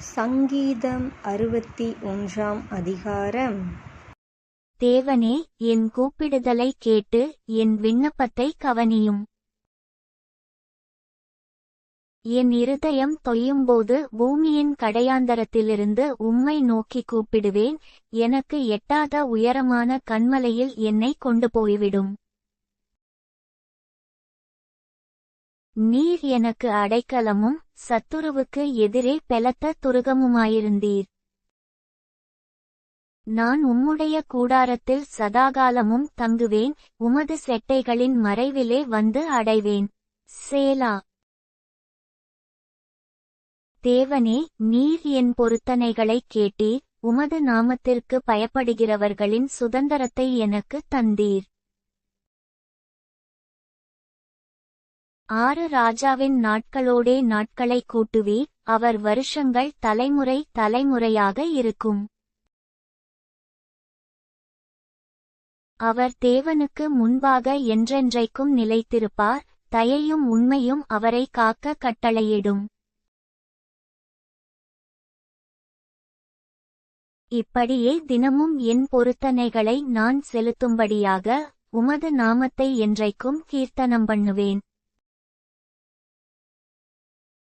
சங்கீதம் 61 அதிகாரம். தேவனே, என் கூப்பிடுதலை கேட்டு என் விண்ணப்பத்தை கவனியும். என் இருதயம் தொய்யும்போது பூமியின் கடையாந்தரத்திலிருந்து உம்மை நோக்கி கூப்பிடுவேன். எனக்கு எட்டாத உயரமான கன்மலையில் என்னை கொண்டு போய்விடும். நீர் எனக்கு அடைக்கலமும் சத்துருவுக்கு எதிரே பெலத்த துருகமுமாயிருந்தீர். நான் உம்முடைய கூடாரத்தில் சதாகாலமும் தங்குவேன். உமது செட்டைகளின் மறைவிலே வந்து அடைவேன். சேலா. தேவனே, நீர் என் பொருத்தனைகளைக் கேட்டீர். உமது நாமத்திற்கு பயப்படுகிறவர்களின் சுதந்தரத்தை எனக்கு தந்தீர். 6 ராஜாவின் நாட்களோடே நாட்களைக் கூட்டுவீர். அவர் வருஷங்கள் தலைமுறை தலைமுறையாக இருக்கும். அவர் தேவனுக்கு முன்பாக என்றென்றைக்கும் நிலைத்திருப்பார். தயையும் உண்மையும் அவரை காக்க கட்டளையிடும். இப்படியே தினமும் என் பொருத்தனைகளை நான் செலுத்தும்படியாக உமது நாமத்தை என்றைக்கும் கீர்த்தனம் பண்ணுவேன்.